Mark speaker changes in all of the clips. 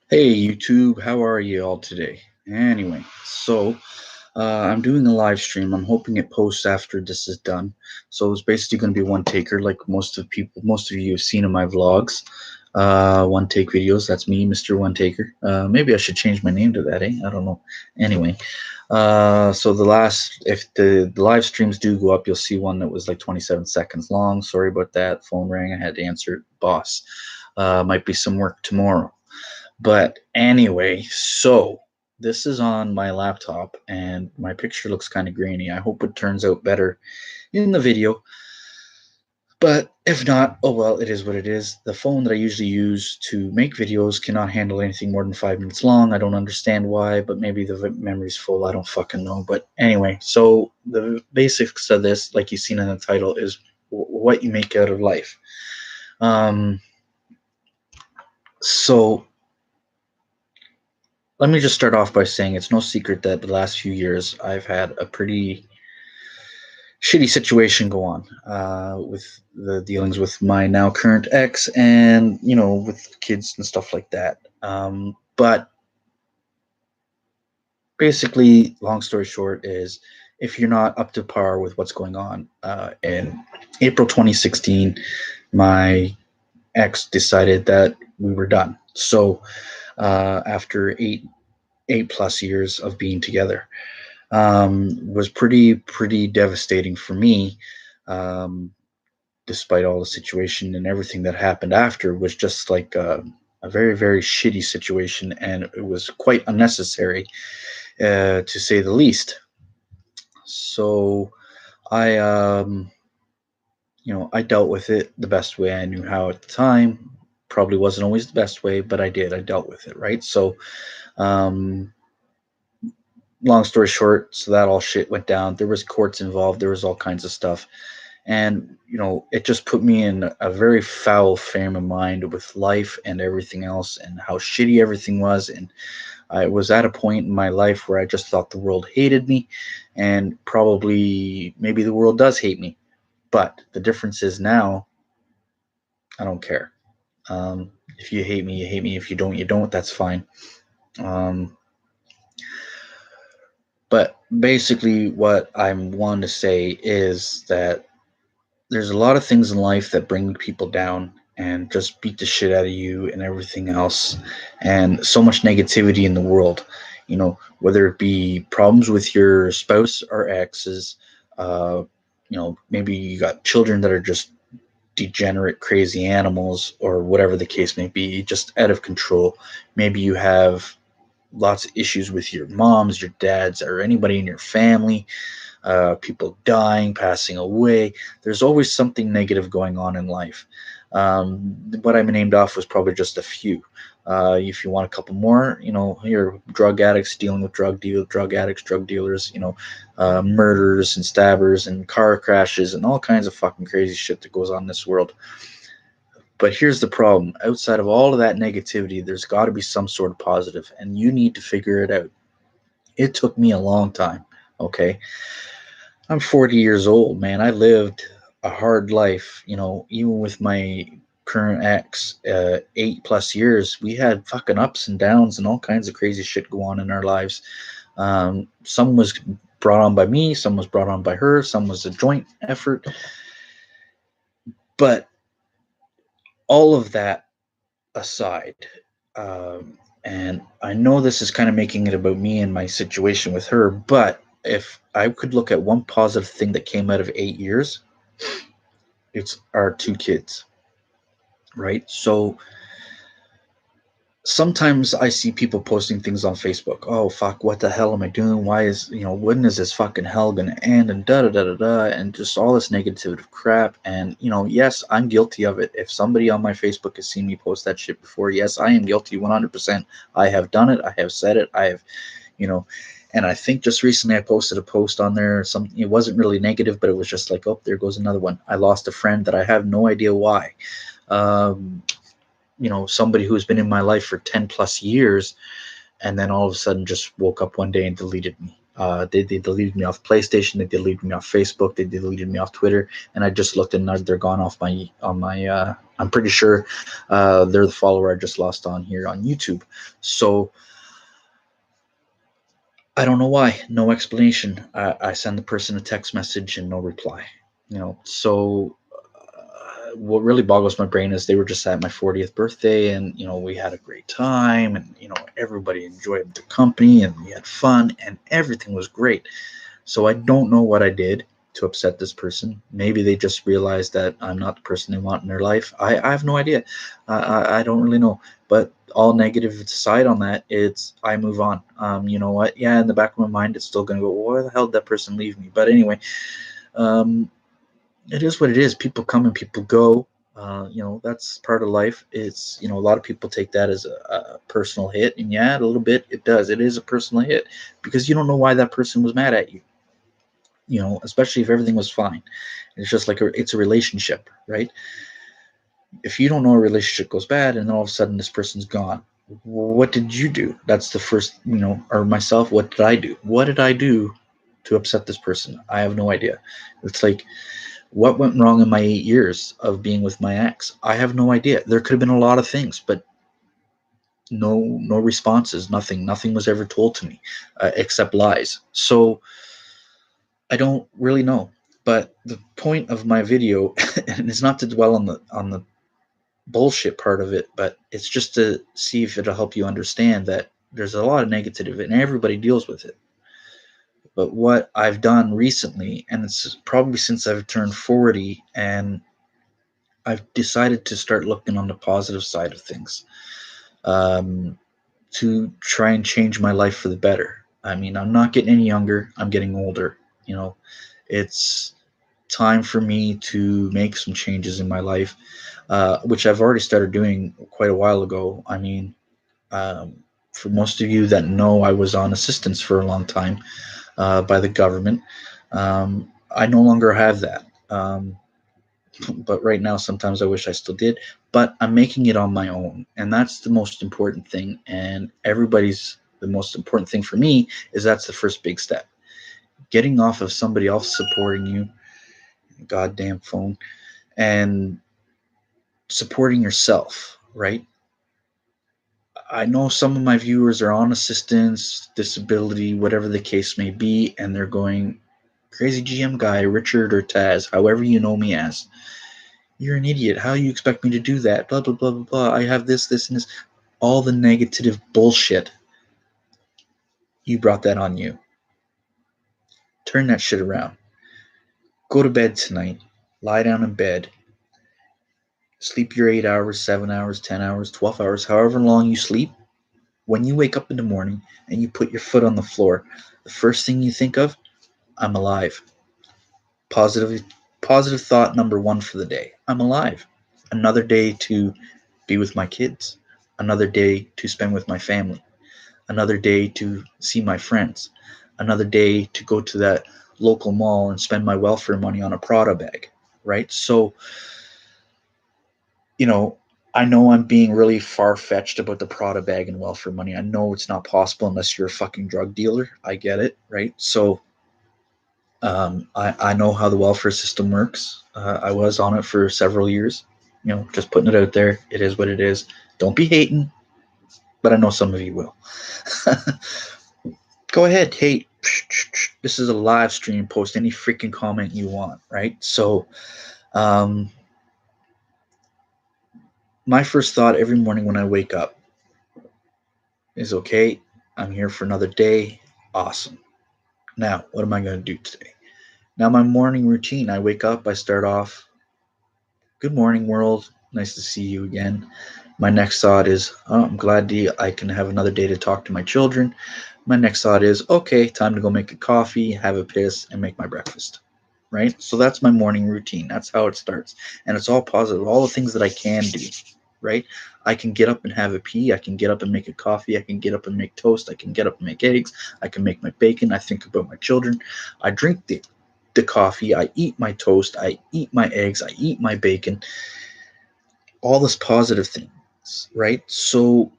Speaker 1: Hey YouTube, how are you all today? Anyway, I'm doing a live stream. I'm hoping it posts after this is done. So it's basically going to be one taker, like most of you have seen in my vlogs. One take videos. That's me, Mr. One Taker. Maybe I should change my name to that, I don't know. Anyway, so if the live streams do go up, you'll see one that was like 27 seconds long. Sorry about that. Phone rang. I had to answer it. Boss. Might be some work tomorrow. But anyway, so this is on my laptop and my picture looks kind of grainy. I hope it turns out better in the video. But if not, oh well, it is what it is. The phone that I usually use to make videos cannot handle anything more than 5 minutes long. I don't understand why, but maybe the memory's full. I don't fucking know. But anyway, so the basics of this, like you've seen in the title, is what you make out of life. Um, so let me just start off by saying it's no secret that the last few years I've had a pretty shitty situation go on with the dealings with my now current ex and, with kids and stuff like that. But basically, long story short, is if you're not up to par with what's going on, in April 2016, my ex decided that we were done. So after eight plus years of being together, was pretty devastating for me. Um, Despite all the situation and everything that happened after, was just like a very shitty situation, and it was quite unnecessary, to say the least. So I, I dealt with it the best way I knew how at the time. Probably wasn't always the best way, but I did. I dealt with it, right? So um, long story short, so that all shit went down. There was courts involved. There was all kinds of stuff, and it just put me in a very foul frame of mind with life and everything else, and how shitty everything was. And I was at a point in my life where I just thought the world hated me, and probably maybe the world does hate me. But the difference is now I don't care. If you hate me, you hate me. If you don't, you don't. That's fine. Um, but basically, what I'm wanting to say is that there's a lot of things in life that bring people down and just beat the shit out of you and everything else, and so much negativity in the world, whether it be problems with your spouse or exes. Maybe you got children that are just degenerate crazy animals, or whatever the case may be, just out of control. Maybe you have lots of issues with your moms, your dads, or anybody in your family, people dying, passing away. There's always something negative going on in life. What I named off was probably just a few. If you want a couple more, you're drug addicts dealing with drug addicts, drug dealers, murderers and stabbers and car crashes and all kinds of fucking crazy shit that goes on in this world. But here's the problem: outside of all of that negativity, there's got to be some sort of positive, and you need to figure it out. It took me a long time. Okay, I'm 40 years old, man. I lived a hard life, even with my current ex, 8 plus years. We had fucking ups and downs and all kinds of crazy shit go on in our lives. Some was brought on by me, some was brought on by her, some was a joint effort. But all of that aside, and I know this is kind of making it about me and my situation with her, but if I could look at one positive thing that came out of 8 years, it's our two kids, right? So sometimes I see people posting things on Facebook. Oh fuck, what the hell am I doing? Why is when is this fucking hell gonna end? And da da da da da, and just all this negative crap. And yes, I'm guilty of it. If somebody on my Facebook has seen me post that shit before, yes, I am guilty 100%. I have done it. I have said it. I have, you know. And I think just recently I posted a post on there. Something, it wasn't really negative, but it was just like, oh, there goes another one. I lost a friend that I have no idea why. Um, Somebody who's been in my life for 10 plus years, and then all of a sudden just woke up one day and deleted me. They deleted me off PlayStation. They deleted me off Facebook. They deleted me off Twitter. And I just looked and they're gone off my on my. I'm pretty sure they're the follower I just lost on here on YouTube. So I don't know why. No explanation. I send the person a text message and no reply. So what really boggles my brain is they were just at my 40th birthday, and we had a great time, and everybody enjoyed the company, and we had fun, and everything was great. So I don't know what I did to upset this person. Maybe they just realized that I'm not the person they want in their life. I have no idea. I don't really know. But all negative aside on that, I move on. You know what? Yeah, in the back of my mind, it's still going to go, well, why the hell did that person leave me? But anyway, it is what it is. People come and people go. That's part of life. It's, a lot of people take that as a personal hit. And yeah, a little bit it does. It is a personal hit because you don't know why that person was mad at you. Especially if everything was fine. It's just like it's a relationship, right? If you don't know a relationship goes bad and then all of a sudden this person's gone, what did you do? That's the first, or myself, what did I do? What did I do to upset this person? I have no idea. It's like, what went wrong in my 8 years of being with my ex? I have no idea. There could have been a lot of things, but no responses, nothing was ever told to me except lies. So I don't really know. But the point of my video, and it's not to dwell on the bullshit part of it, but it's just to see if it'll help you understand that there's a lot of negative and everybody deals with it. But what I've done recently, and it's probably since I've turned 40, and I've decided to start looking on the positive side of things, to try and change my life for the better. I mean, I'm not getting any younger, I'm getting older. It's time for me to make some changes in my life, which I've already started doing quite a while ago. I mean, for most of you that know, I was on assistance for a long time by the government. I no longer have that. But right now, sometimes I wish I still did. But I'm making it on my own, and that's the most important thing. And the most important thing for me is that's the first big step. Getting off of somebody else supporting you, goddamn phone, and supporting yourself, right? I know some of my viewers are on assistance, disability, whatever the case may be, and they're going, crazy GM guy, Richard or Taz, however you know me as. You're an idiot. How you expect me to do that? Blah, blah, blah, blah, blah. I have this, and this. All the negative bullshit. You brought that on you. Turn that shit around. Go to bed tonight. Lie down in bed. Sleep your 8 hours, 7 hours, 10 hours, 12 hours, however long you sleep. When you wake up in the morning and you put your foot on the floor, the first thing you think of, I'm alive. Positive thought number one for the day. I'm alive. Another day to be with my kids. Another day to spend with my family. Another day to see my friends. Another day to go to that local mall and spend my welfare money on a Prada bag, right? So, I know I'm being really far-fetched about the Prada bag and welfare money. I know it's not possible unless you're a fucking drug dealer. I get it, right? So I know how the welfare system works. I was on it for several years. Just putting it out there. It is what it is. Don't be hating, but I know some of you will. Go ahead, hate. This is a live stream. Post any freaking comment you want, right? So, my first thought every morning when I wake up is, okay, I'm here for another day. Awesome. Now, what am I going to do today? Now, my morning routine, I wake up, I start off, good morning, world. Nice to see you again. My next thought is, oh, I'm glad I can have another day to talk to my children. My next thought is, okay, time to go make a coffee, have a piss, and make my breakfast. Right? So that's my morning routine. That's how it starts. And it's all positive, all the things that I can do. Right? I can get up and have a pee. I can get up and make a coffee. I can get up and make toast. I can get up and make eggs. I can make my bacon. I think about my children. I drink the coffee. I eat my toast. I eat my eggs. I eat my bacon. All this positive things, right? So,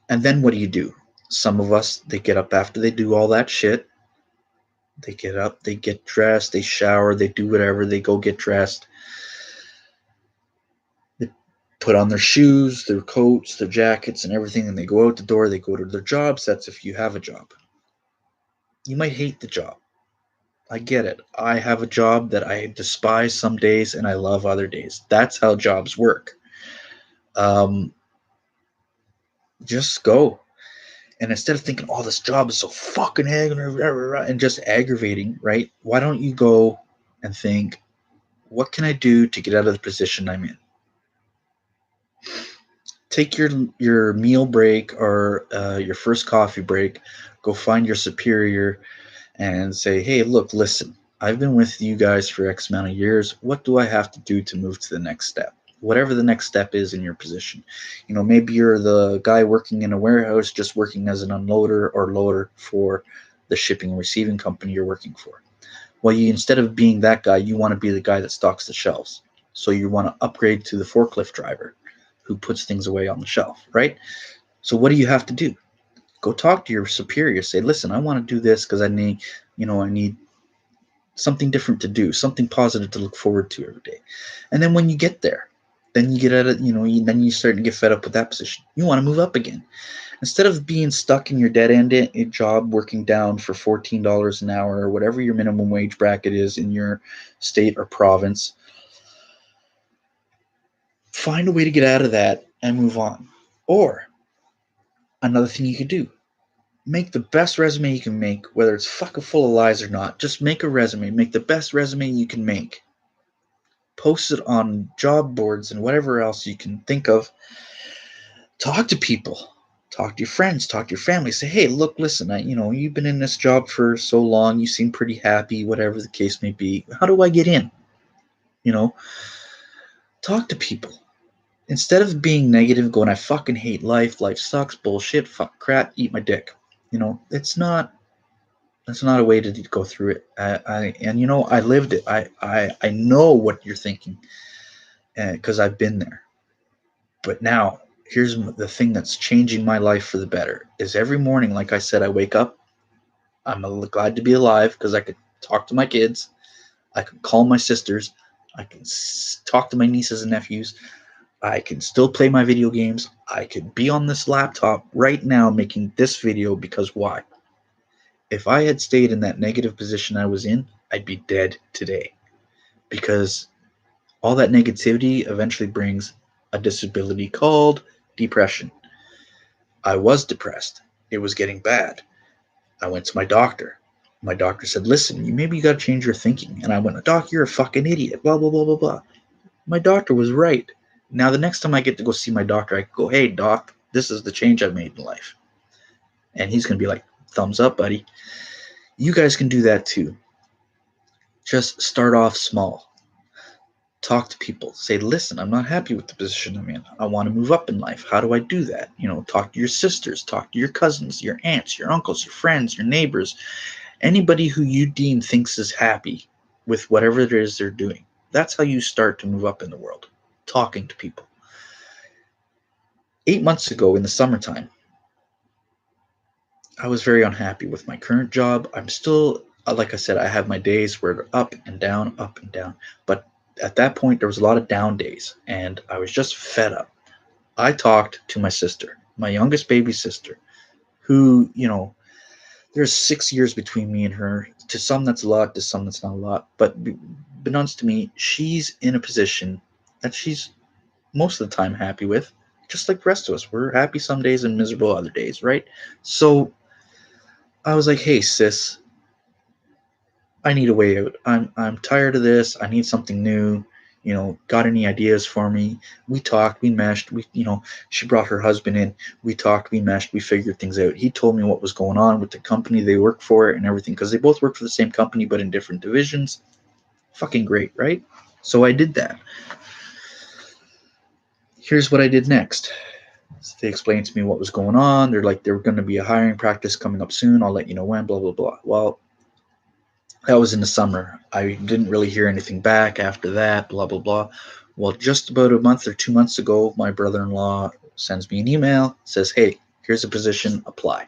Speaker 1: and then what do? Some of us, they get up after they do all that shit. They get up, they get dressed, they shower, they do whatever, they go get dressed, they put on their shoes, their coats, their jackets, and everything, and they go out the door, they go to their jobs. That's if you have a job. You might hate the job. I get it. I have a job that I despise some days and I love other days. That's how jobs work. Um, just go. And instead of thinking, oh, this job is so fucking and just aggravating, right? Why don't you go and think, what can I do to get out of the position I'm in? Take your meal break or your first coffee break, go find your superior and say, hey, look, listen, I've been with you guys for X amount of years. What do I have to do to move to the next step? Whatever the next step is in your position. Maybe you're the guy working in a warehouse, just working as an unloader or loader for the shipping and receiving company you're working for. Well, instead of being that guy, you want to be the guy that stocks the shelves. So you want to upgrade to the forklift driver who puts things away on the shelf, right? So what do you have to do? Go talk to your superior. Say, listen, I want to do this because I need something different to do, something positive to look forward to every day. And then when you get there, then you get at it, then you start to get fed up with that position. You want to move up again. Instead of being stuck in your dead end job working down for $14 an hour or whatever your minimum wage bracket is in your state or province, find a way to get out of that and move on. Or another thing you could do, make the best resume you can make, whether it's fucking full of lies or not. Just make a resume. Make the best resume you can make. Post it on job boards and whatever else you can think of. Talk to people. Talk to your friends. Talk to your family. Say, hey, look, listen, you've been in this job for so long. You seem pretty happy, whatever the case may be. How do I get in? Talk to people. Instead of being negative, going, I fucking hate life. Life sucks. Bullshit. Fuck crap. Eat my dick. It's not. That's not a way to go through it. I lived it. I know what you're thinking because I've been there. But now, here's the thing that's changing my life for the better. Is every morning, like I said, I wake up. I'm glad to be alive because I could talk to my kids. I can call my sisters. I can talk to my nieces and nephews. I can still play my video games. I could be on this laptop right now making this video because why? If I had stayed in that negative position I was in, I'd be dead today. Because all that negativity eventually brings a disability called depression. I was depressed. It was getting bad. I went to my doctor. My doctor said, listen, maybe you got to change your thinking. And I went, Doc, you're a fucking idiot. Blah, blah, blah, blah, blah. My doctor was right. Now, the next time I get to go see my doctor, I go, hey, doc, this is the change I've made in life. And he's going to be like, thumbs up, buddy. You guys can do that too. Just start off small. Talk to people. Say, listen, I'm not happy with the position I'm in. I want to move up in life. How do I do that? Talk to your sisters, talk to your cousins, your aunts, your uncles, your friends, your neighbors, anybody who you deem thinks is happy with whatever it is they're doing. That's how you start to move up in the world. Talking to people. 8 months ago in the summertime, I was very unhappy with my current job. I'm still, like I said, I have my days where they're up and down, up and down. But at that point, there was a lot of down days, and I was just fed up. I talked to my sister, my youngest baby sister, who, there's 6 years between me and her. To some, that's a lot. To some, that's not a lot. But beknownst to me, she's in a position that she's most of the time happy with, just like the rest of us. We're happy some days and miserable other days, right? So I was like, hey, sis, I need a way out. I'm tired of this. I need something new. Got any ideas for me? We talked, we meshed, she brought her husband in. We talked, we meshed, we figured things out. He told me what was going on with the company they work for and everything, because they both work for the same company but in different divisions. Fucking great, right? So I did that. Here's what I did next. So they explained to me what was going on. They're like, there's going to be a hiring practice coming up soon. I'll let you know when, blah, blah, blah. Well, that was in the summer. I didn't really hear anything back after that, blah, blah, blah. Well, just about a month or 2 months ago, my brother-in-law sends me an email, says, hey, here's a position, apply.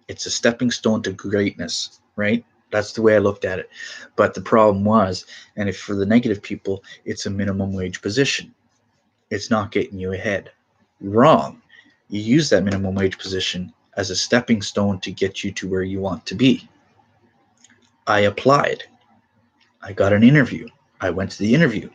Speaker 1: It's a stepping stone to greatness, right? That's the way I looked at it. But the problem was, and if for the negative people, it's a minimum wage position. It's not getting you ahead. Wrong. You use that minimum wage position as a stepping stone to get you to where you want to be. I applied. I got an interview. I went to the interview.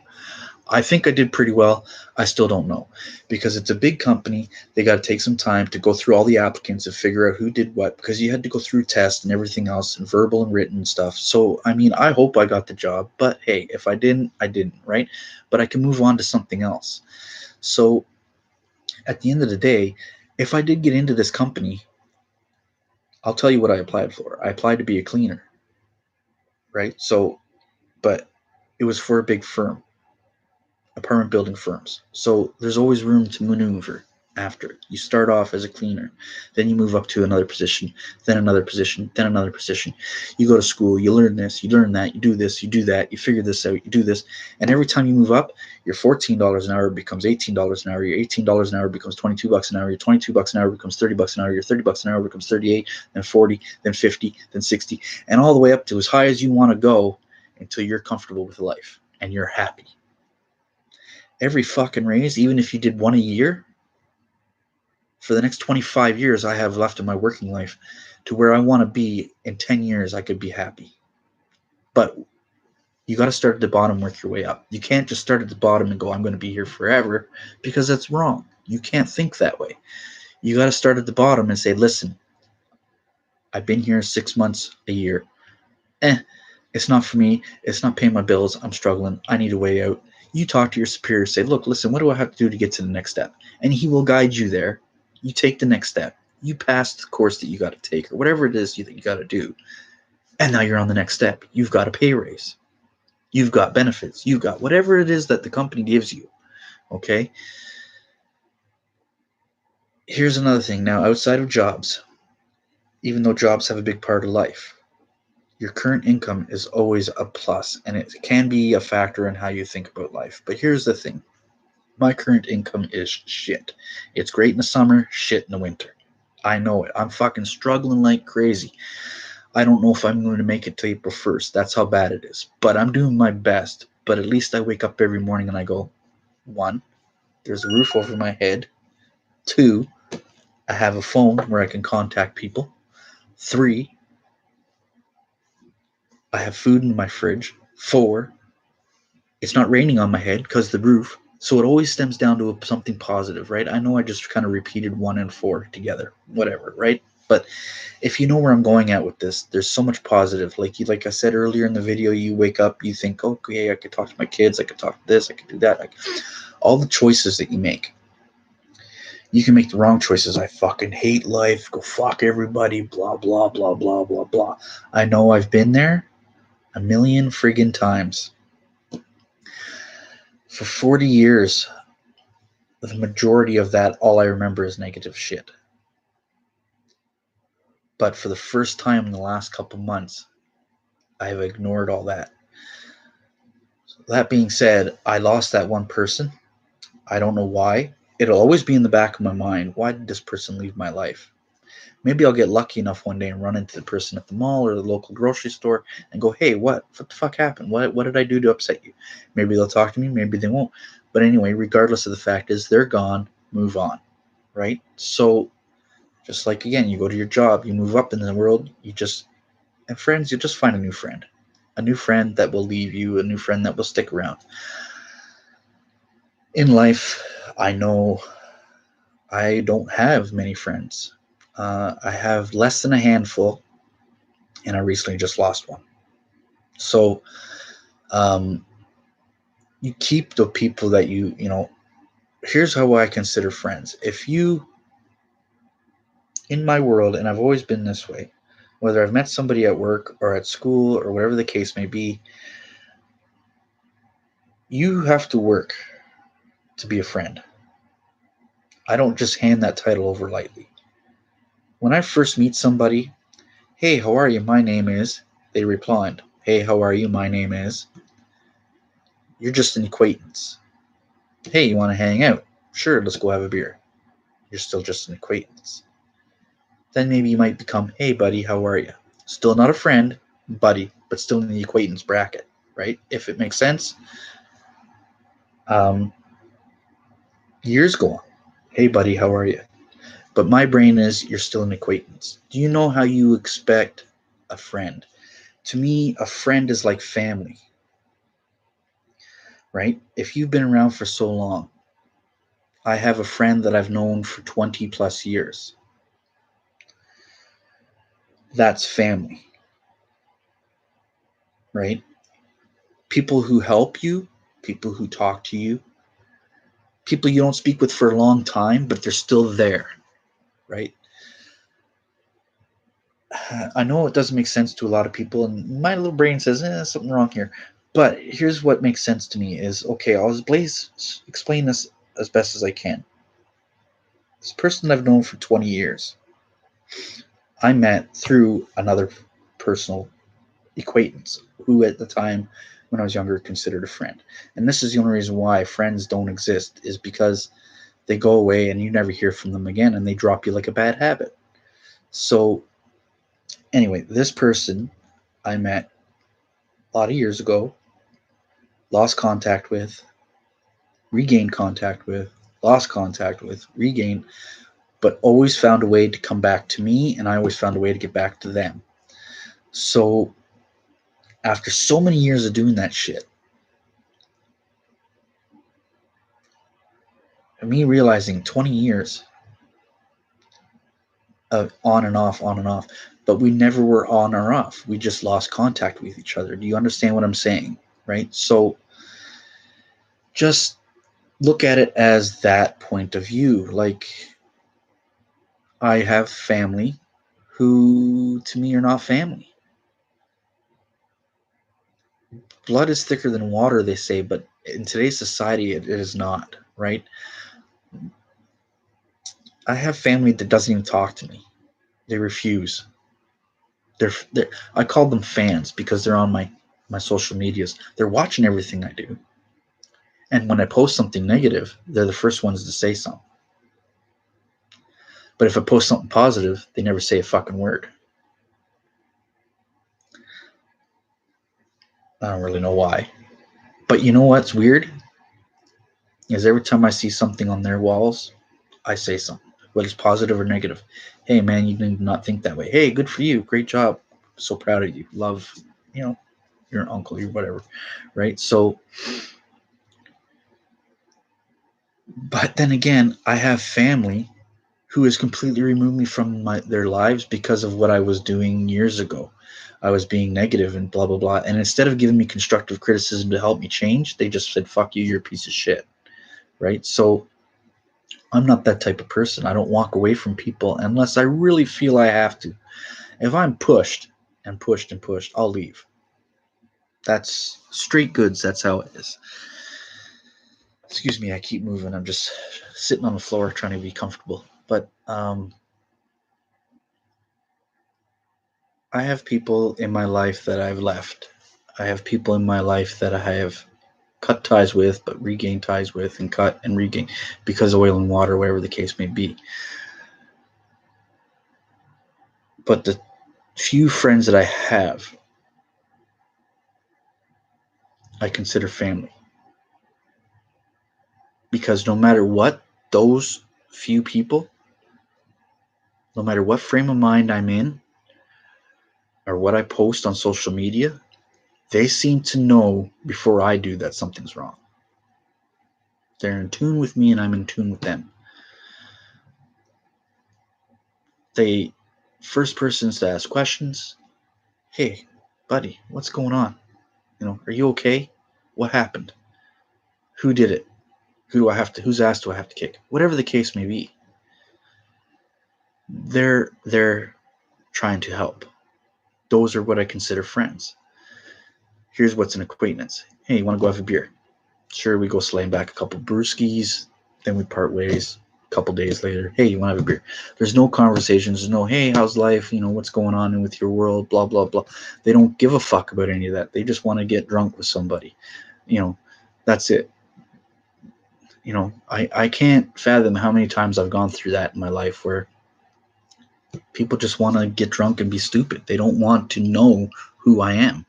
Speaker 1: I think I did pretty well. I still don't know because it's a big company. They got to take some time to go through all the applicants and figure out who did what because you had to go through tests and everything else and verbal and written stuff. So, I mean, I hope I got the job, but hey, if I didn't, I didn't, right? But I can move on to something else. So, at the end of the day, if I did get into this company, I'll tell you what I applied for. I applied to be a cleaner, right? So, but it was for a big firm, apartment building firms. So there's always room to maneuver after. You start off as a cleaner, then you move up to another position, then another position, then another position. You go to school, you learn this, you learn that, you do this, you do that, you figure this out, you do this. And every time you move up, your $14 an hour becomes $18 an hour, your $18 an hour becomes $22 an hour, your $22 an hour becomes $30 an hour, your $30 an hour becomes 38, then 40, then 50, then 60, and all the way up to as high as you want to go until you're comfortable with life and you're happy. Every fucking raise, even if you did one a year, for the next 25 years I have left in my working life to where I want to be in 10 years, I could be happy. But you got to start at the bottom, work your way up. You can't just start at the bottom and go, I'm going to be here forever, because that's wrong. You can't think that way. You got to start at the bottom and say, listen, I've been here 6 months, a year. It's not for me. It's not paying my bills. I'm struggling. I need a way out. You talk to your superior, say, look, listen, what do I have to do to get to the next step? And he will guide you there. You take the next step. You pass the course that you got to take or whatever it is you got to do. And now you're on the next step. You've got a pay raise. You've got benefits. You've got whatever it is that the company gives you. Okay? Here's another thing. Now, outside of jobs, even though jobs have a big part of life, your current income is always a plus, and it can be a factor in how you think about life. But here's the thing. My current income is shit. It's great in the summer, shit in the winter. I know it. I'm fucking struggling like crazy. I don't know if I'm going to make it to April 1st. That's how bad it is. But I'm doing my best. But at least I wake up every morning and I go, 1, there's a roof over my head. 2, I have a phone where I can contact people. 3, I have food in my fridge. 4, it's not raining on my head because the roof. So it always stems down to something positive, right? I know I just kind of repeated 1 and 4 together, whatever, right? But if you know where I'm going at with this, there's so much positive. Like I said earlier in the video, you wake up, you think, okay, I could talk to my kids, I could talk to this, I could do that. All the choices that you make. You can make the wrong choices. I fucking hate life. Go fuck everybody. Blah, blah, blah, blah, blah, blah. I know I've been there a million friggin' times. For 40 years, the majority of that, all I remember is negative shit. But for the first time in the last couple months, I have ignored all that. So that being said, I lost that one person. I don't know why. It'll always be in the back of my mind. Why did this person leave my life? Maybe I'll get lucky enough one day and run into the person at the mall or the local grocery store and go, hey, what the fuck happened? What did I do to upset you? Maybe they'll talk to me, maybe they won't. But anyway, regardless of the fact is they're gone, move on, right? So just like, again, you go to your job, you move up in the world, and friends, you just find a new friend that will leave you, a new friend that will stick around. In life, I know I don't have many friends. I have less than a handful, and I recently just lost one. So, you keep the people that you know. Here's how I consider friends. If you, in my world, and I've always been this way, whether I've met somebody at work or at school or whatever the case may be, you have to work to be a friend. I don't just hand that title over lightly. When I first meet somebody, hey, how are you? My name is, they replied, hey, how are you? My name is, you're just an acquaintance. Hey, you want to hang out? Sure, let's go have a beer. You're still just an acquaintance. Then maybe you might become, hey, buddy, how are you? Still not a friend, buddy, but still in the acquaintance bracket, right? If it makes sense. Um, Years go on. Hey, buddy, how are you? But my brain is, you're still an acquaintance. Do you know how you expect a friend? To me, a friend is like family, right? If you've been around for so long, I have a friend that I've known for 20 plus years. That's family, right? People who help you, people who talk to you, people you don't speak with for a long time, but they're still there, right? I know it doesn't make sense to a lot of people, and my little brain says, something wrong here. But here's what makes sense to me is, okay, I'll explain this as best as I can. This person I've known for 20 years, I met through another personal acquaintance who at the time when I was younger considered a friend. And this is the only reason why friends don't exist, is because they go away and you never hear from them again and they drop you like a bad habit. So anyway, this person I met a lot of years ago, lost contact with, regained contact with, lost contact with, regained, but always found a way to come back to me, and I always found a way to get back to them. So after so many years of doing that shit, and me realizing 20 years of on and off, but we never were on or off. We just lost contact with each other. Do you understand what I'm saying? Right? So just look at it as that point of view. Like, I have family who to me are not family. Blood is thicker than water, they say, but in today's society, it is not, right? I have family that doesn't even talk to me. They refuse. They're I call them fans because they're on my social medias. They're watching everything I do. And when I post something negative, they're the first ones to say something. But if I post something positive, they never say a fucking word. I don't really know why. But you know what's weird? Is every time I see something on their walls, I say something, whether it's positive or negative. Hey, man, you did not think that way. Hey, good for you. Great job. So proud of you. Love, you know, your uncle, your whatever, right? So, but then again, I have family who has completely removed me from their lives because of what I was doing years ago. I was being negative and blah, blah, blah. And instead of giving me constructive criticism to help me change, they just said, fuck you, you're a piece of shit, right? So I'm not that type of person. I don't walk away from people unless I really feel I have to. If I'm pushed and pushed and pushed, I'll leave. That's straight goods. That's how it is. Excuse me, I keep moving. I'm just sitting on the floor trying to be comfortable. But I have people in my life that I've left. I have people in my life that I have cut ties with, but regained ties with, and cut and regain because of oil and water, whatever the case may be. But the few friends that I have, I consider family. Because no matter what, those few people, no matter what frame of mind I'm in or what I post on social media, they seem to know before I do that something's wrong. They're in tune with me and I'm in tune with them. They first persons to ask questions. Hey, buddy, what's going on? Are you okay? What happened? Who did it? Whose ass do I have to kick? Whatever the case may be. They're trying to help. Those are what I consider friends. Here's what's an acquaintance. Hey, you want to go have a beer? Sure, we go slaying back a couple brewskis, then we part ways. A couple days later, hey, you want to have a beer? There's no conversations. There's no, hey, how's life? What's going on with your world? Blah blah blah. They don't give a fuck about any of that. They just want to get drunk with somebody. That's it. I can't fathom how many times I've gone through that in my life where People just want to get drunk and be stupid. They don't want to know who I am.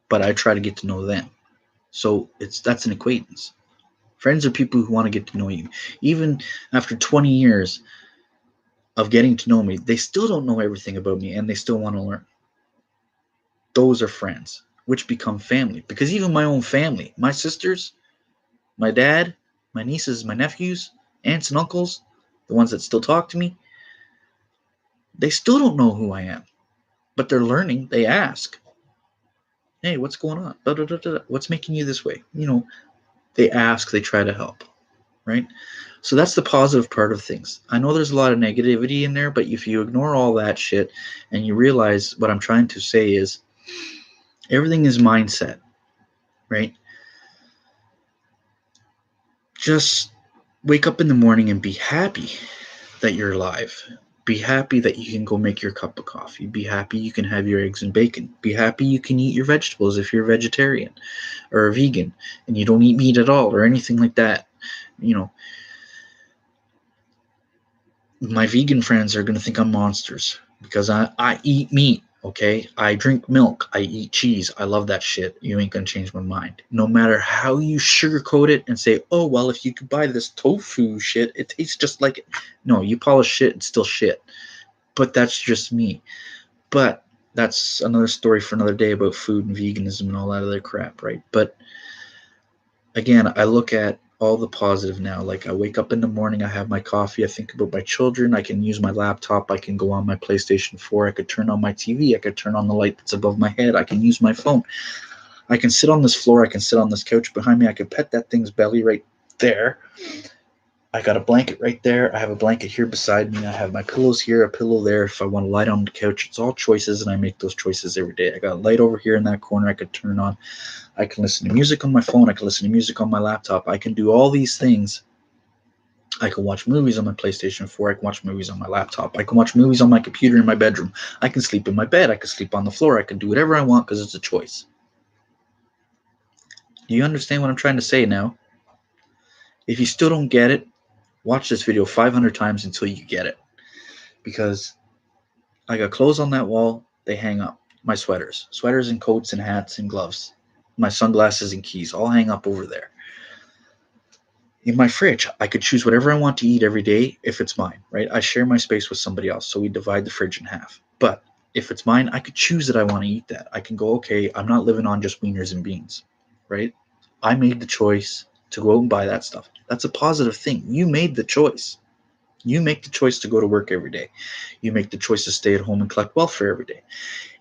Speaker 1: But I try to get to know them. So that's an acquaintance. Friends are people who want to get to know you. Even after 20 years of getting to know me, they still don't know everything about me and they still want to learn. Those are friends, which become family. Because even my own family, my sisters, my dad, my nieces, my nephews, aunts and uncles, the ones that still talk to me, they still don't know who I am. But they're learning. They ask, hey, what's going on? Da, da, da, da. What's making you this way? They ask, they try to help, right? So that's the positive part of things. I know there's a lot of negativity in there, but if you ignore all that shit and you realize what I'm trying to say is everything is mindset, right? Just wake up in the morning and be happy that you're alive. Be happy that you can go make your cup of coffee. Be happy you can have your eggs and bacon. Be happy you can eat your vegetables if you're a vegetarian or a vegan and you don't eat meat at all or anything like that. My vegan friends are going to think I'm monsters because I eat meat, okay? I drink milk. I eat cheese. I love that shit. You ain't going to change my mind. No matter how you sugarcoat it and say, oh, well, if you could buy this tofu shit, it tastes just like it. No, you polish shit, it's still shit. But that's just me. But that's another story for another day about food and veganism and all that other crap, right? But again, I look at all the positive now. Like I wake up in the morning, I have my coffee, I think about my children, I can use my laptop, I can go on my PlayStation 4, I could turn on my TV, I could turn on the light that's above my head, I can use my phone. I can sit on this floor, I can sit on this couch behind me, I can pet that thing's belly right there. I got a blanket right there. I have a blanket here beside me. I have my pillows here, a pillow there. If I want to lie down on the couch, it's all choices, and I make those choices every day. I got a light over here in that corner I could turn on. I can listen to music on my phone. I can listen to music on my laptop. I can do all these things. I can watch movies on my PlayStation 4. I can watch movies on my laptop. I can watch movies on my computer in my bedroom. I can sleep in my bed. I can sleep on the floor. I can do whatever I want because it's a choice. Do you understand what I'm trying to say now? If you still don't get it, watch this video 500 times until you get it. Because I got clothes on that wall. They hang up. My sweaters and coats and hats and gloves. My sunglasses and keys all hang up over there. In my fridge, I could choose whatever I want to eat every day if it's mine, right? I share my space with somebody else, so we divide the fridge in half. But if it's mine, I could choose that I want to eat that. I can go, okay, I'm not living on just wieners and beans, right? I made the choice to go out and buy that stuff. That's a positive thing. You made the choice. You make the choice to go to work every day. You make the choice to stay at home and collect welfare every day.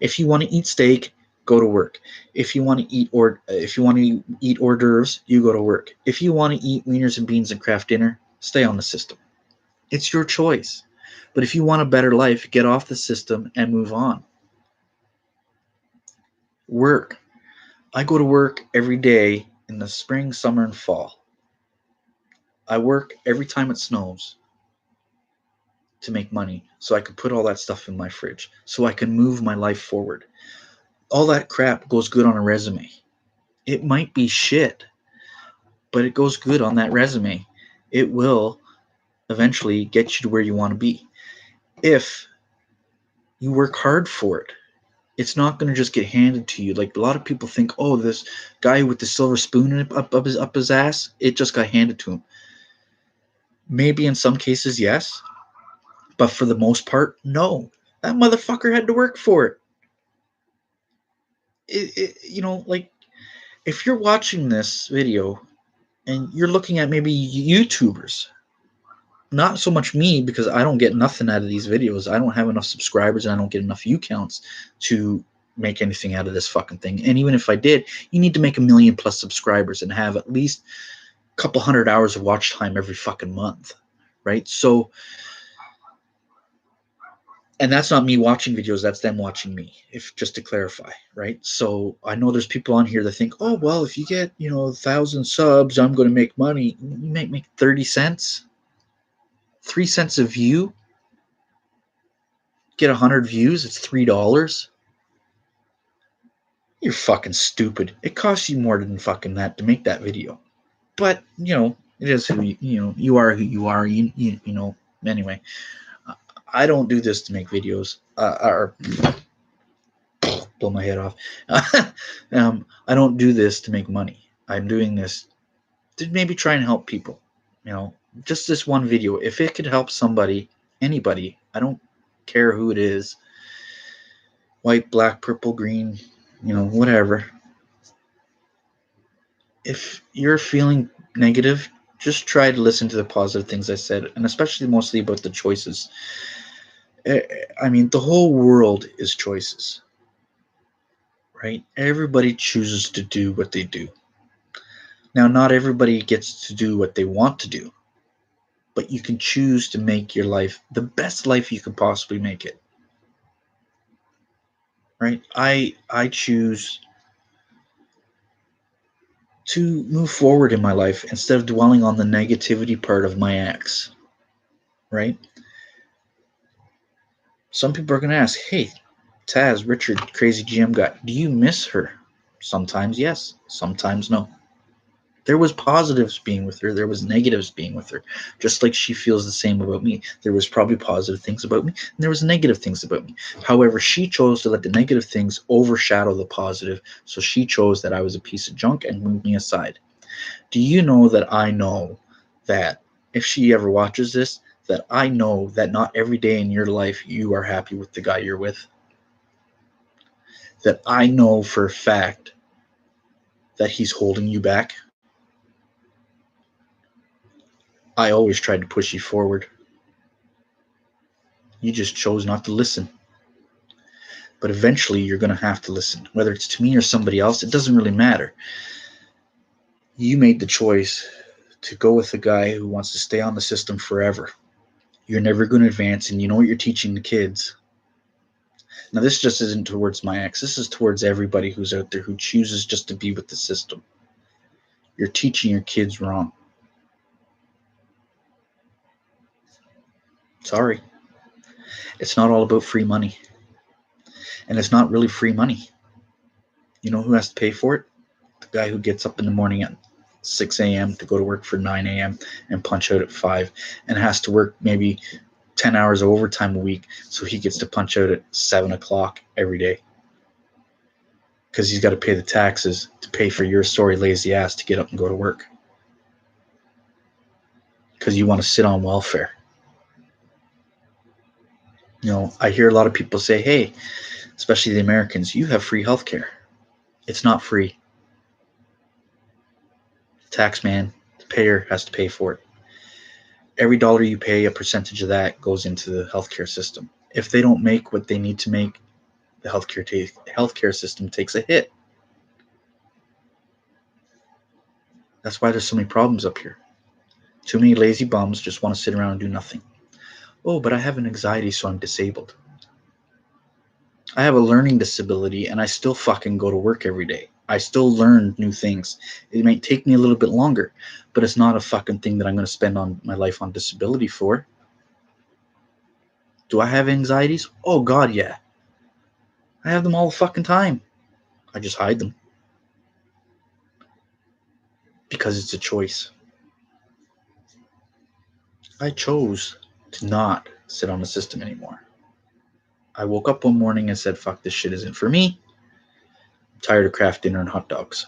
Speaker 1: If you want to eat steak, go to work. If you want to eat hors d'oeuvres, you go to work. If you want to eat wieners and beans and craft dinner, stay on the system. It's your choice. But if you want a better life, get off the system and move on. Work. I go to work every day in the spring, summer, and fall. I work every time it snows to make money so I can put all that stuff in my fridge so I can move my life forward. All that crap goes good on a resume. It might be shit, but it goes good on that resume. It will eventually get you to where you want to be. If you work hard for it, it's not going to just get handed to you. Like a lot of people think, oh, this guy with the silver spoon up his ass, it just got handed to him. Maybe in some cases, yes. But for the most part, no. That motherfucker had to work for it. Like if you're watching this video and you're looking at maybe YouTubers, not so much me because I don't get nothing out of these videos. I don't have enough subscribers and I don't get enough view counts to make anything out of this fucking thing. And even if I did, you need to make 1 million plus subscribers and have at least a couple hundred hours of watch time every fucking month, right? So, and that's not me watching videos, that's them watching me, if just to clarify, right? So I know there's people on here that think, oh, well, if you get 1,000 subs, I'm going to make money. You might make 30 cents, 3 cents a view. Get 100 views, it's $3. You're fucking stupid. It costs you more than fucking that to make that video. But it is who you are who you are. You know. Anyway, I don't do this to make videos or blow my head off. I don't do this to make money. I'm doing this to maybe try and help people. You know, just this one video. If it could help somebody, anybody, I don't care who it is, white, black, purple, green, whatever. If you're feeling negative, just try to listen to the positive things I said, and especially mostly about the choices. I mean, the whole world is choices, right? Everybody chooses to do what they do. Now, not everybody gets to do what they want to do, but you can choose to make your life the best life you could possibly make it. Right? I choose to move forward in my life instead of dwelling on the negativity part of my ex. Right? Some people are going to ask, hey, Taz, Richard, crazy GM guy, do you miss her? Sometimes yes, sometimes no. There was positives being with her, there was negatives being with her, just like she feels the same about me. There was probably positive things about me, and there was negative things about me. However, she chose to let the negative things overshadow the positive, so she chose that I was a piece of junk and moved me aside. Do you know that I know that if she ever watches this, that I know that not every day in your life you are happy with the guy you're with? That I know for a fact that he's holding you back? I always tried to push you forward. You just chose not to listen. But eventually you're going to have to listen. Whether it's to me or somebody else, it doesn't really matter. You made the choice to go with a guy who wants to stay on the system forever. You're never going to advance, and you know what you're teaching the kids. Now, this just isn't towards my ex. This is towards everybody who's out there who chooses just to be with the system. You're teaching your kids wrong. Sorry. It's not all about free money. And it's not really free money. You know who has to pay for it? The guy who gets up in the morning at 6 a.m. to go to work for 9 a.m. and punch out at 5 and has to work maybe 10 hours of overtime a week so he gets to punch out at 7 o'clock every day. Because he's got to pay the taxes to pay for your sorry lazy ass to get up and go to work. Because you want to sit on welfare. You know, I hear a lot of people say, hey, especially the Americans, you have free healthcare. It's not free. Tax man, the payer has to pay for it. Every dollar you pay, a percentage of that goes into the healthcare system. If they don't make what they need to make, the healthcare system takes a hit. That's why there's so many problems up here. Too many lazy bums just want to sit around and do nothing. Oh, but I have an anxiety, so I'm disabled. I have a learning disability, and I still fucking go to work every day. I still learn new things. It may take me a little bit longer, but it's not a fucking thing that I'm going to spend on my life on disability for. Do I have anxieties? Oh, God, yeah. I have them all the fucking time. I just hide them. Because it's a choice. I chose to not sit on the system anymore. I woke up one morning and said, fuck, this shit isn't for me. I'm tired of Kraft dinner and hot dogs.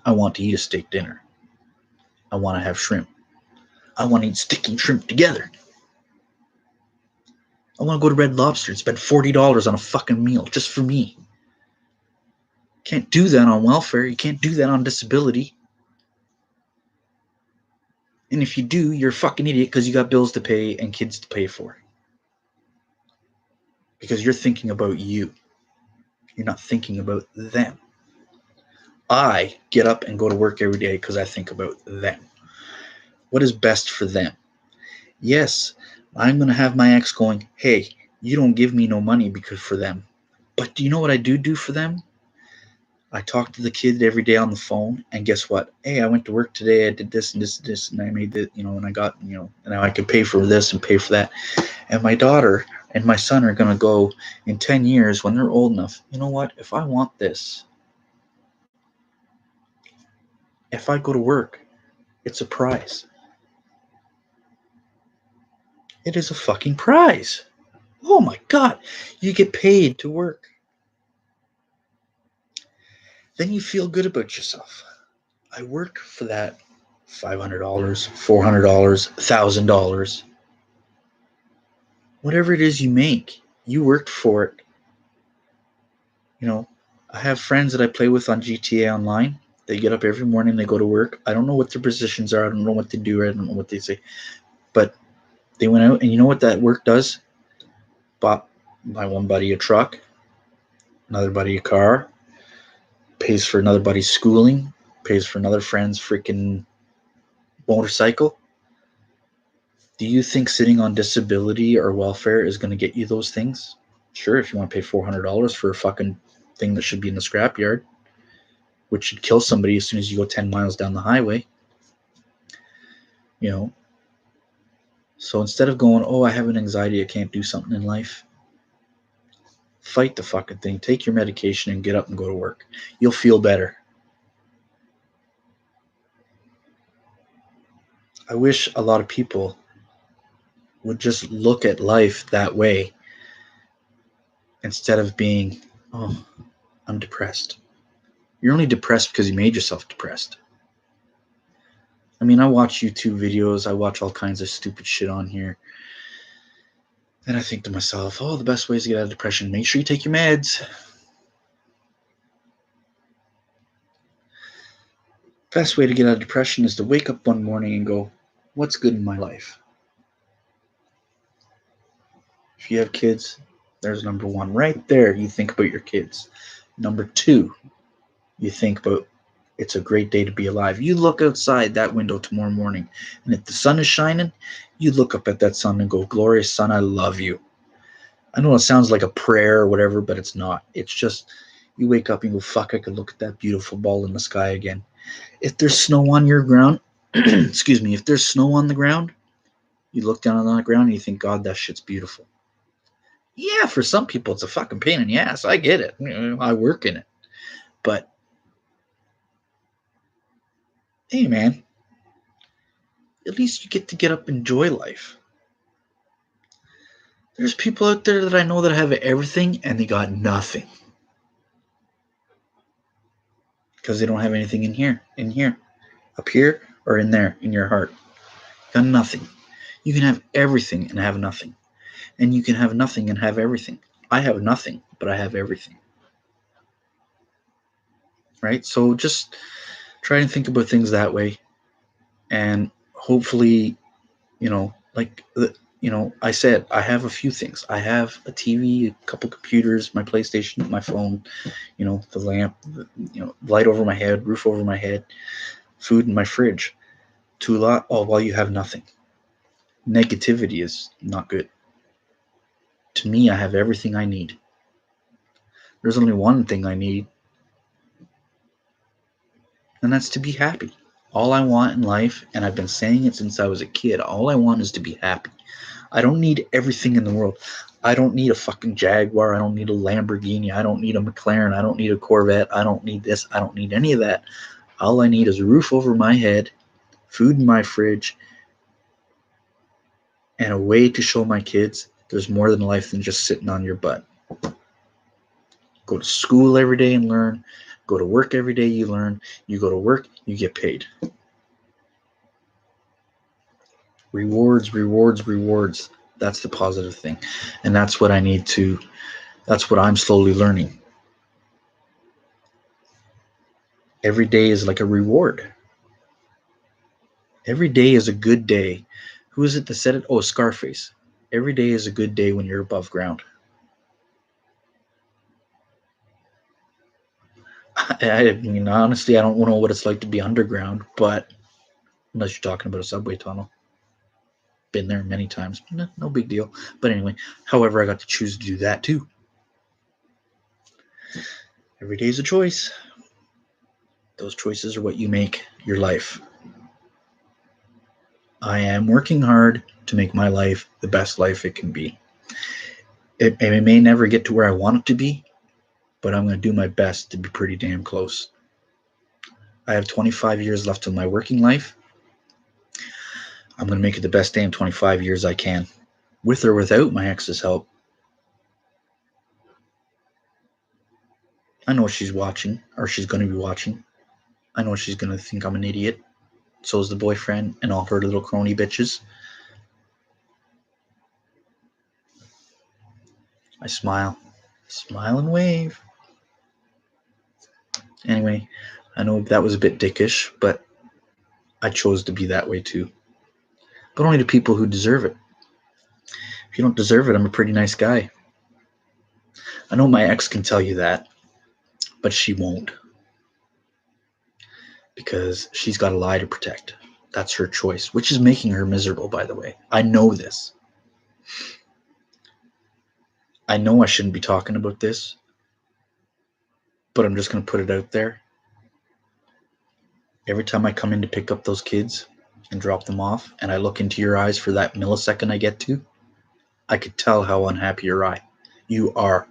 Speaker 1: I want to eat a steak dinner. I want to have shrimp. I want to eat steak and shrimp together. I want to go to Red Lobster and spend $40 on a fucking meal just for me. Can't do that on welfare. You can't do that on disability. And if you do, you're a fucking idiot because you got bills to pay and kids to pay for. Because you're thinking about you. You're not thinking about them. I get up and go to work every day because I think about them. What is best for them? Yes, I'm going to have my ex going, hey, you don't give me no money because for them. But do you know what I do for them? I talk to the kid every day on the phone, and guess what? Hey, I went to work today. I did this and this and this, and I made it, and I got, and now I can pay for this and pay for that. And my daughter and my son are going to go in 10 years when they're old enough. You know what? If I want this, if I go to work, it's a prize. It is a fucking prize. Oh my God. You get paid to work. Then you feel good about yourself. I work for that $500, $400, $1,000. Whatever it is you make, you worked for it. You know, I have friends that I play with on GTA Online. They get up every morning, they go to work. I don't know what their positions are. I don't know what they do. I don't know what they say. But they went out, and you know what that work does? Bought my one buddy a truck, another buddy a car, pays for another buddy's schooling, pays for another friend's freaking motorcycle. Do you think sitting on disability or welfare is going to get you those things? Sure, if you want to pay $400 for a fucking thing that should be in the scrapyard, which should kill somebody as soon as you go 10 miles down the highway. You know, so instead of going, oh, I have an anxiety, I can't do something in life, fight the fucking thing. Take your medication and get up and go to work. You'll feel better. I wish a lot of people would just look at life that way instead of being, oh, I'm depressed. You're only depressed because you made yourself depressed. I mean, I watch YouTube videos, I watch all kinds of stupid shit on here. And I think to myself, oh, the best ways to get out of depression, make sure you take your meds. Best way to get out of depression is to wake up one morning and go, what's good in my life? If you have kids, there's number one. Right there, you think about your kids. Number two, you think about it's a great day to be alive. You look outside that window tomorrow morning, and if the sun is shining, you look up at that sun and go, glorious sun, I love you. I know it sounds like a prayer or whatever, but it's not. It's just you wake up and go, fuck, I could look at that beautiful ball in the sky again. If there's snow on your ground, excuse me, if there's snow on the ground, you look down on the ground and you think, God, that shit's beautiful. Yeah, for some people it's a fucking pain in the ass. I get it. I work in it. But hey, man, at least you get to get up and enjoy life. There's people out there that I know that have everything and they got nothing. Because they don't have anything in here, up here, or in there, in your heart. You got nothing. You can have everything and have nothing. And you can have nothing and have everything. I have nothing, but I have everything. Right? So just try and think about things that way. And hopefully, I said, I have a few things. I have a TV, a couple computers, my PlayStation, my phone, the lamp, light over my head, roof over my head, food in my fridge. To a lot, all while you have nothing. Negativity is not good. To me, I have everything I need. There's only one thing I need, and that's to be happy. All I want in life, and I've been saying it since I was a kid, all I want is to be happy. I don't need everything in the world. I don't need a fucking Jaguar. I don't need a Lamborghini. I don't need a McLaren. I don't need a Corvette. I don't need this. I don't need any of that. All I need is a roof over my head, food in my fridge, and a way to show my kids there's more than life than just sitting on your butt. Go to school every day and learn. Go to work every day, you learn. You go to work, you get paid. Rewards, rewards, rewards. That's the positive thing. And that's what that's what I'm slowly learning. Every day is like a reward. Every day is a good day. Who is it that said it? Oh, Scarface. Every day is a good day when you're above ground. I mean, honestly, I don't know what it's like to be underground, but unless you're talking about a subway tunnel. Been there many times. No big deal. But anyway, however, I got to choose to do that too. Every day is a choice. Those choices are what you make your life. I am working hard to make my life the best life it can be. It may never get to where I want it to be, but I'm going to do my best to be pretty damn close. I have 25 years left of my working life. I'm going to make it the best damn 25 years I can. with or without my ex's help. I know she's watching, or she's going to be watching. I know she's going to think I'm an idiot. So is the boyfriend and all her little crony bitches. I smile and wave. Anyway, I know that was a bit dickish, but I chose to be that way too. But only to people who deserve it. If you don't deserve it, I'm a pretty nice guy. I know my ex can tell you that, but she won't. Because she's got a lie to protect. That's her choice, which is making her miserable, by the way. I know this. I know I shouldn't be talking about this, but I'm just going to put it out there. Every time I come in to pick up those kids and drop them off, and I look into your eyes for that millisecond I get to, I could tell how unhappy you are.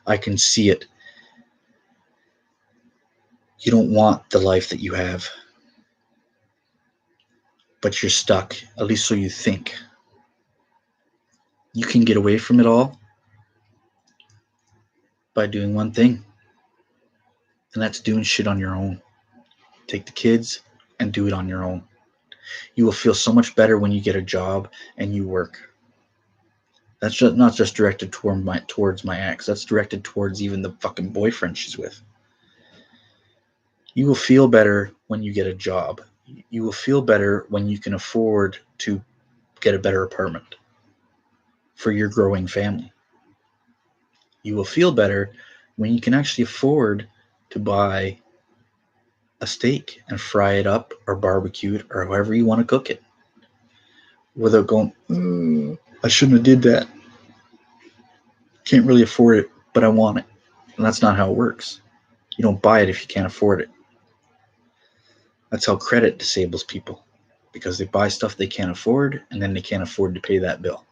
Speaker 1: I can see it. You don't want the life that you have, but you're stuck, at least so you think. You can get away from it all by doing one thing, and that's doing shit on your own. Take the kids and do it on your own. You will feel so much better when you get a job and you work. That's just not just directed towards my ex. That's directed towards even the fucking boyfriend she's with. You will feel better when you get a job. You will feel better when you can afford to get a better apartment for your growing family. You will feel better when you can actually afford to buy a steak and fry it up or barbecue it or however you want to cook it without going, I shouldn't have did that. Can't really afford it, but I want it. And that's not how it works. You don't buy it if you can't afford it. That's how credit disables people, because they buy stuff they can't afford and then they can't afford to pay that bill.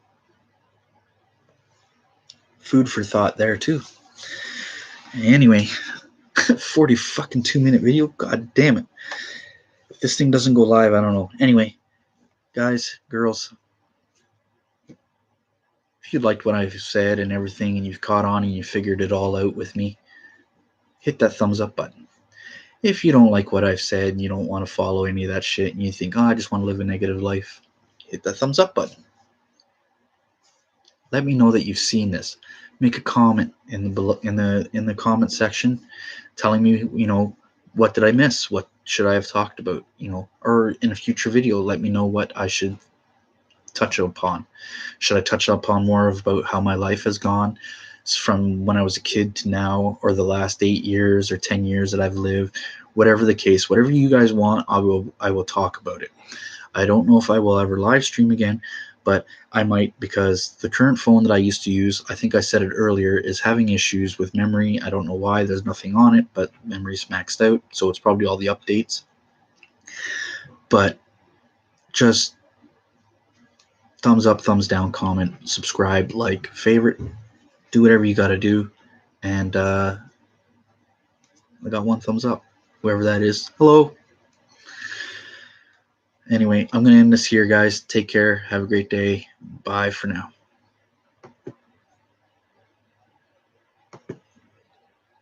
Speaker 1: Food for thought there too. Anyway, 40 fucking 2-minute video. God damn it. If this thing doesn't go live, I don't know. Anyway, guys, girls, if you liked what I've said and everything and you've caught on and you figured it all out with me, hit that thumbs up button. If you don't like what I've said and you don't want to follow any of that shit and you think, I just want to live a negative life, hit that thumbs up button. Let me know that you've seen this. Make a comment in the comment section telling me, what did I miss? What should I have talked about? Or in a future video, let me know what I should touch upon. Should I touch upon more about how my life has gone from when I was a kid to now, or the last 8 years or 10 years that I've lived? Whatever the case, whatever you guys want, I will talk about it. I don't know if I will ever live stream again, but I might, because the current phone that I used to use, I think I said it earlier, is having issues with memory. I don't know why. There's nothing on it, but memory's maxed out, so it's probably all the updates. But just thumbs up, thumbs down, comment, subscribe, like, favorite, do whatever you got to do. And I got one thumbs up, whoever that is. Hello. Anyway, I'm going to end this here, guys. Take care. Have a great day. Bye for now.